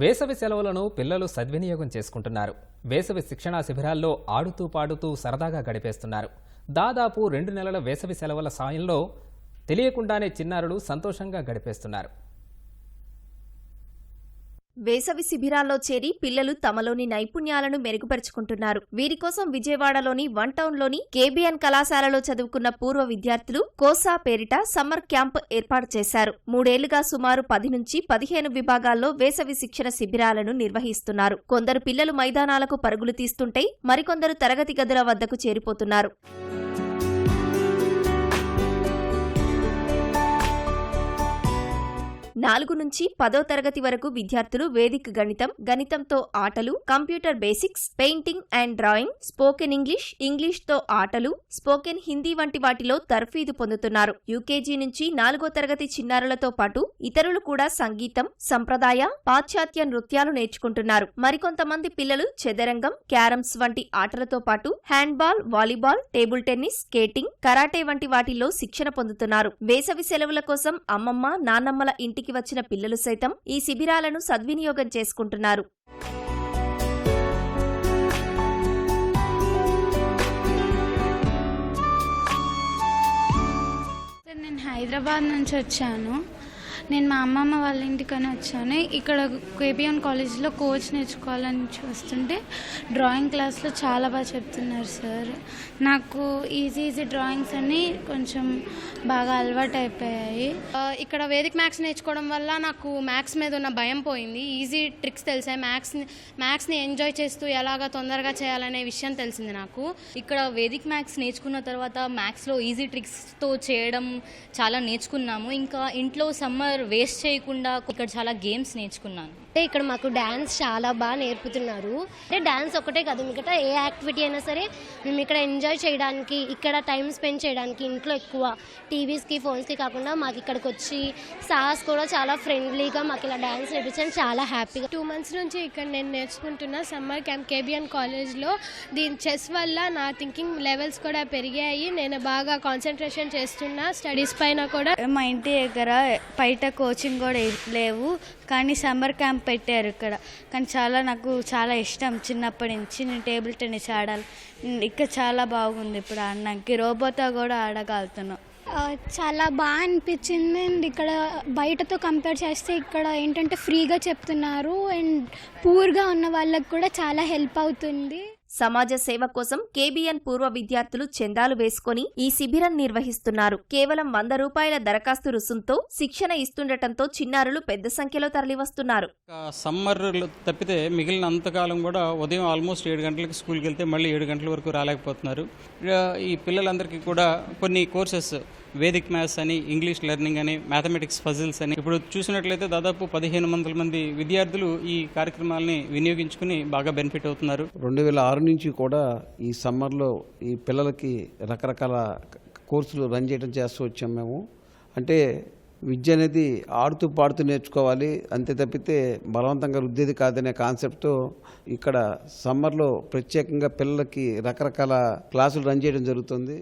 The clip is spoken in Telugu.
వేసవి సెలవులను పిల్లలు సద్వినియోగం చేసుకుంటున్నారు. వేసవి శిక్షణా శిబిరాల్లో ఆడుతూ పాడుతూ సరదాగా గడిపేస్తున్నారు. దాదాపు 2 నెలల వేసవి సెలవుల సాయంలో తెలియకుండానే చిన్నారులు సంతోషంగా గడిపేస్తున్నారు. వేసవి శిబిరాల్లో చేరి పిల్లలు తమలోని నైపుణ్యాలను మెరుగుపరుచుకుంటున్నారు. వీరి కోసం విజయవాడలోని 1 టౌన్లోని కేబిఎన్ కళాశాలలో చదువుకున్న పూర్వ విద్యార్థులు కోసా పేరిట సమ్మర్ క్యాంప్ ఏర్పాటు చేశారు. 3 ఏళ్లుగా సుమారు 10 నుంచి 15 విభాగాల్లో వేసవి శిక్షణ శిబిరాలను నిర్వహిస్తున్నారు. కొందరు పిల్లలు మైదానాలకు పరుగులు తీస్తుంటే మరికొందరు తరగతి గదుల వద్దకు చేరిపోతున్నారు. 4 నుంచి 10వ తరగతి వరకు విద్యార్థులు వేదిక్ గణితం, గణితంతో ఆటలు, computer basics, painting and drawing, spoken ఇంగ్లీష్తో ఆటలు, స్పోకెన్ హిందీ వంటి వాటిలో తర్ఫీదు పొందుతున్నారు. యూకేజీ నుంచి 4వ తరగతి చిన్నారులతో పాటు ఇతరులు కూడా సంగీతం, సంప్రదాయ, పాశ్చాత్య నృత్యాలు నేర్చుకుంటున్నారు. మరికొంతమంది పిల్లలు చదరంగం, క్యారమ్స్ వంటి ఆటలతో పాటు handball, volleyball, table tennis, skating, karate వంటి వాటిల్లో శిక్షణ పొందుతున్నారు. వేసవి సెలవుల కోసం అమ్మమ్మ, నాన్నమ్మల ఇంటికి వచ్చిన పిల్లలు సైతం ఈ శిబిరాలను సద్వినియోగం చేసుకుంటున్నారు. నేను హైదరాబాద్ నుంచి వచ్చాను. నేను మా అమ్మమ్మ వాళ్ళ ఇంటికని వచ్చాను. ఇక్కడ కేబిఎన్ కాలేజ్లో కోచ్ నేర్చుకోవాలని చూస్తుంటే డ్రాయింగ్ క్లాస్లో చాలా బాగా చెప్తున్నారు సార్. నాకు ఈజీ డ్రాయింగ్స్ అన్నీ కొంచెం బాగా అలవాటు అయిపోయాయి. ఇక్కడ వేదిక్ మ్యాథ్స్ నేర్చుకోవడం వల్ల నాకు మ్యాథ్స్ మీద ఉన్న భయం పోయింది. ఈజీ ట్రిక్స్ తెలిసాయి. మ్యాథ్స్ని ఎంజాయ్ చేస్తూ ఎలాగా తొందరగా చేయాలనే విషయం తెలిసింది నాకు. ఇక్కడ వేదిక్ మ్యాథ్స్ నేర్చుకున్న తర్వాత మ్యాథ్స్లో ఈజీ ట్రిక్స్తో చేయడం చాలా నేర్చుకున్నాము. ఇంకా ఇంట్లో సమ్మర్ వేస్ట్ చేయకుండా ఇక్కడ చాలా గేమ్స్ నేర్చుకున్నాను. ఇక్కడ మాకు డ్యాన్స్ చాలా బాగా నేర్పుతున్నారు. అంటే డ్యాన్స్ ఒకటే కాదు, మిగతా ఏ యాక్టివిటీ అయినా సరే మేము ఇక్కడ ఎంజాయ్ చేయడానికి, ఇక్కడ టైం స్పెండ్ చేయడానికి, ఇంట్లో ఎక్కువ టీవీస్కి ఫోన్స్కి కాకుండా మాకు ఇక్కడికి వచ్చి సార్స్ కూడా చాలా ఫ్రెండ్లీగా మాకు ఇలా డ్యాన్స్ నేర్పించడం చాలా హ్యాపీగా. 2 months నుంచి ఇక్కడ నేను నేర్చుకుంటున్న సమ్మర్ క్యాంప్ కేబిఎన్ కాలేజ్లో. దీని చెస్ వల్ల నా థింకింగ్ లెవెల్స్ కూడా పెరిగాయి. నేను బాగా కాన్సన్ట్రేషన్ చేస్తున్నా స్టడీస్ పైన కూడా. మా ఇంటి దగ్గర బయట కోచింగ్ కూడా లేవు, కానీ సమ్మర్ క్యాంప్ పెట్టారు ఇక్కడ. కానీ నాకు చాలా ఇష్టం. చిన్నప్పటి నుంచి నేను టేబుల్ టెన్నిస్ ఆడాలి. ఇక్కడ చాలా బాగుంది. ఇప్పుడు ఆడడానికి రోబోతో కూడా ఆడగలుగుతున్నాం. చాలా బాగా అనిపించింది. అండ్ ఇక్కడ బయటతో కంపేర్ చేస్తే ఇక్కడ ఏంటంటే ఫ్రీగా చెప్తున్నారు. అండ్ పూర్గా ఉన్న వాళ్ళకి కూడా చాలా హెల్ప్ అవుతుంది. సమాజ సేవ కోసం కేబిఎన్ పూర్వ విద్యార్థులు చందాలు వేసుకుని ఈ శిబిరం నిర్వహిస్తున్నారు. కేవలం 100 రూపాయల దరఖాస్తు రుసుంతో శిక్షణ ఇస్తుండటంతో చిన్నారులు పెద్ద సంఖ్యలో తరలివస్తున్నారు. సమ్మర్ తప్పితే మిగిలిన అంతకాలం కూడా ఉదయం ఆల్మోస్ట్ 7 గంటలకు స్కూల్కి వెళ్తే మళ్ళీ 7 గంటల వరకు రాలేకపోతున్నారు. ఈ పిల్లలందరికీ కూడా కొన్ని కోర్సెస్, వేదిక్ మ్యాథ్స్ అని, ఇంగ్లీష్ లెర్నింగ్ అని, మ్యాథమెటిక్స్ పజిల్స్ అని, ఇప్పుడు చూసినట్లయితే దాదాపు 1500 మంది విద్యార్థులు ఈ కార్యక్రమాలని వినియోగించుకుని బాగా బెనిఫిట్ అవుతున్నారు. 2006 నుంచి కూడా ఈ సమ్మర్లో ఈ పిల్లలకి రకరకాల కోర్సులు రన్ చేస్తూ వచ్చాం మేము. అంటే విద్య అనేది ఆడుతూ పాడుతూ నేర్చుకోవాలి, అంతే తప్పితే బలవంతంగా రుద్దేది కాదనే కాన్సెప్ట్తో ఇక్కడ సమ్మర్లో ప్రత్యేకంగా పిల్లలకి రకరకాల క్లాసులు రన్ చేయడం జరుగుతుంది.